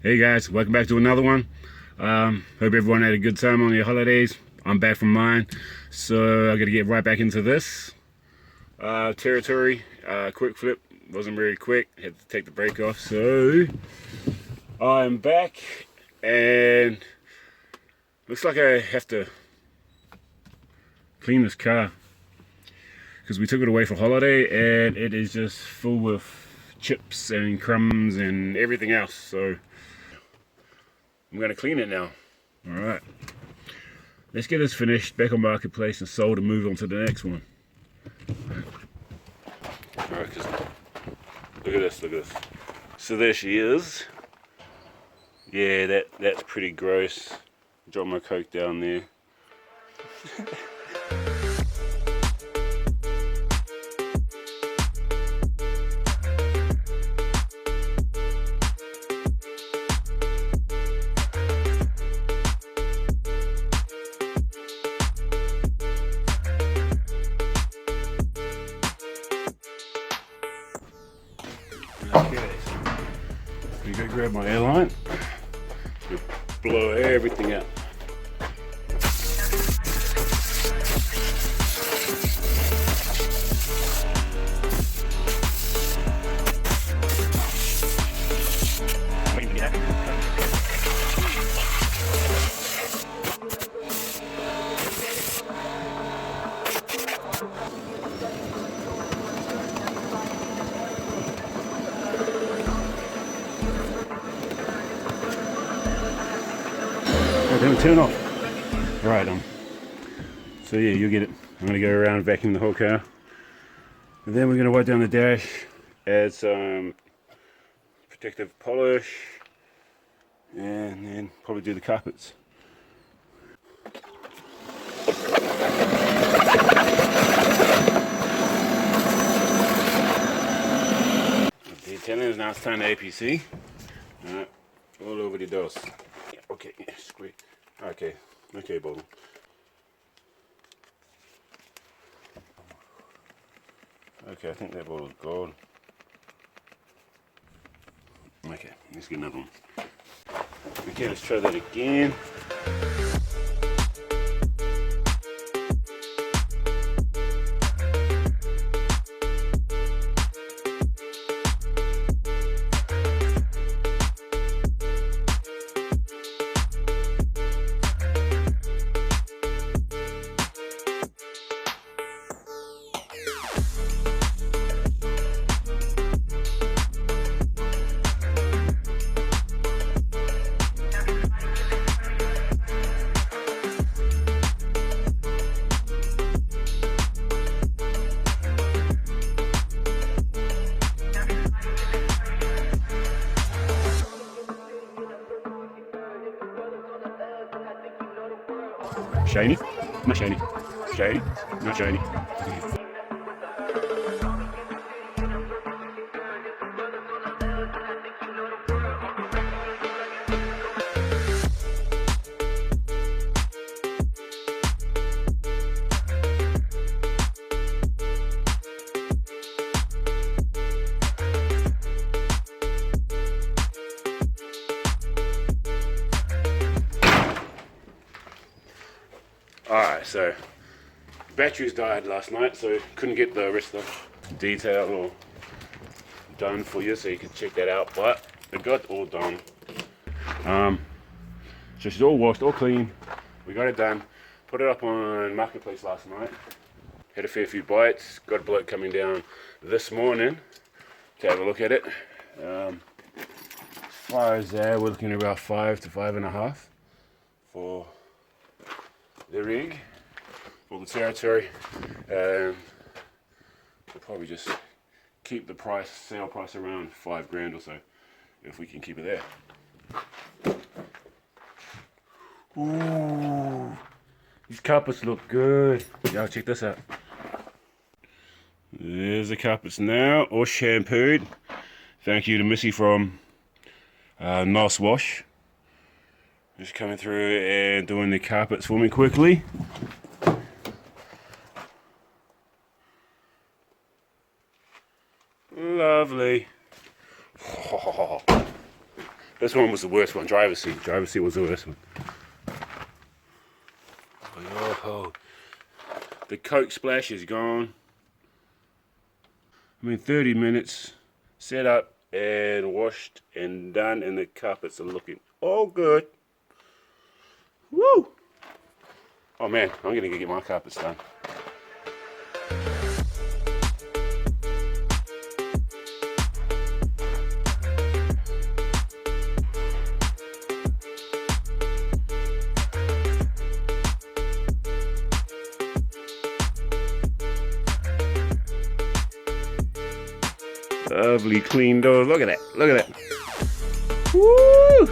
Hey guys, welcome back to another one. Hope everyone had a good time on your holidays. I'm back from mine, so I gotta get right back into this. Territory, quick flip, wasn't very quick, had to take the brake off, so I'm back and looks like I have to clean this car because we took it away for holiday and it is just full with chips and crumbs and everything else, so I'm going to clean it now. Alright, let's get this finished, back on marketplace and sold, and move on to the next one. Alright, look at this, look at this. So there she is. Yeah, that's pretty gross. Drop my Coke down there. Okay, I'm gonna go grab my airline. Blow everything out. Then we turn off. Right, so yeah, you'll get it. I'm gonna go around vacuum the whole car, and then we're gonna wipe down the dash, add some protective polish, and then probably do the carpets. Now it's time to APC. All over the doors. Yeah, okay, yeah, squeeze. Okay, bottle. Okay, I think that bottle's gone. Okay, let's get another one. Okay, let's try that again. Shiny? Not shiny. Shiny? Not shiny. Alright, so batteries died last night, so couldn't get the rest of the detail or done for you, so you can check that out, but it got all done. So she's all washed, all clean. We got it done, put it up on marketplace last night, had a fair few bites, got a bloke coming down this morning to have a look at it. As far as that, we're looking at about 5 to 5.5 for the rig, for the Territory. We'll probably just keep the price, sale price around 5 grand or so, if we can keep it there. Ooh, these carpets look good. Y'all check this out. There's the carpets now, all shampooed. Thank you to Missy from Nice Wash. Just coming through and doing the carpets for me quickly. Lovely. This one was the worst one. Driver's seat. Driver's seat was the worst one. Oh, the Coke splash is gone. I mean, 30 minutes set up and washed and done, and the carpets are looking all good. Woo! Oh man, I'm gonna go get my carpets done. Lovely clean door. Look at that. Look at that. Woo!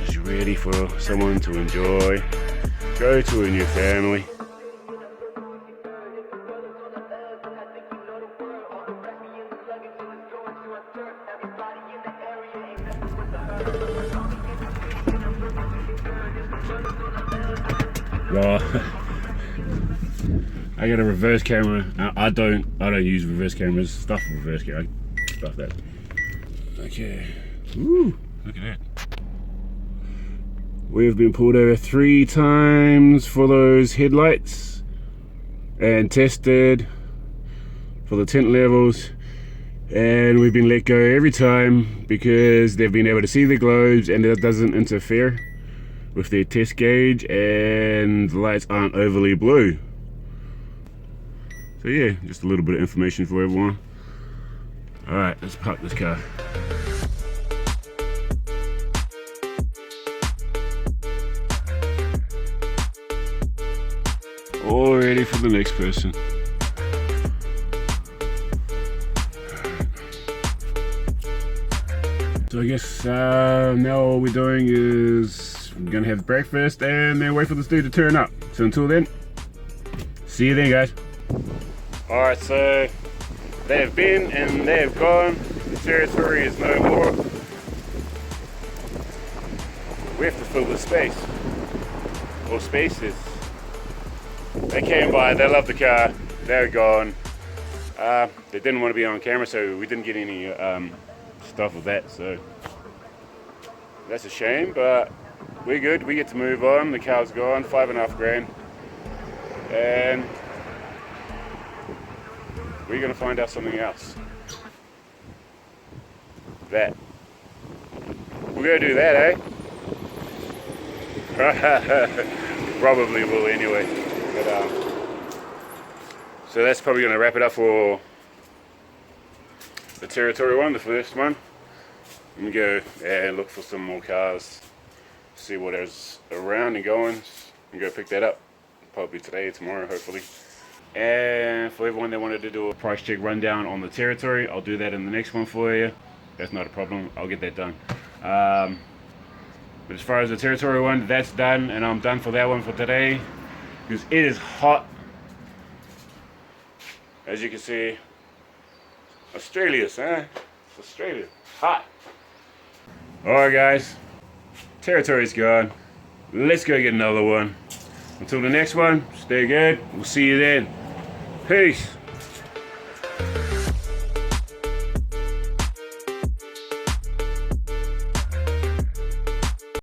Just ready for someone to enjoy. Go to a new family. Well, I got a reverse camera. I don't use reverse cameras. Stuff reverse camera. Stuff that. Okay. Woo! Look at that. We've been pulled over 3 times for those headlights and tested for the tint levels, and we've been let go every time because they've been able to see the globes and it doesn't interfere with their test gauge, and the lights aren't overly blue. So yeah, just a little bit of information for everyone. Alright, let's park this car. All ready for the next person. So I guess now all we're doing is we're gonna have breakfast and then wait for this dude to turn up. So until then, see you then, guys. Alright, so they have been and they have gone. The territory is no more. We have to fill the space. Or spaces. They came by, they loved the car, they're gone. They didn't want to be on camera, so we didn't get any stuff with that, so that's a shame, but we're good. We get to move on. The car's gone, 5.5 grand, and we're gonna find out something else. That we're gonna do that, eh? Probably will anyway. But so that's probably gonna wrap it up for the Territory one, the first one. Let me go and look for some more cars, see what is around and going, and go pick that up. Probably today or tomorrow, hopefully. And for everyone that wanted to do a price check rundown on the Territory, I'll do that in the next one for you. That's not a problem, I'll get that done. But as far as the Territory one, that's done, and I'm done for that one for today, because it is hot. As you can see, Australia's, huh? It's Australia, hot. Alright guys, Territory's gone. Let's go get another one. Until the next one, stay good. We'll see you then. Peace.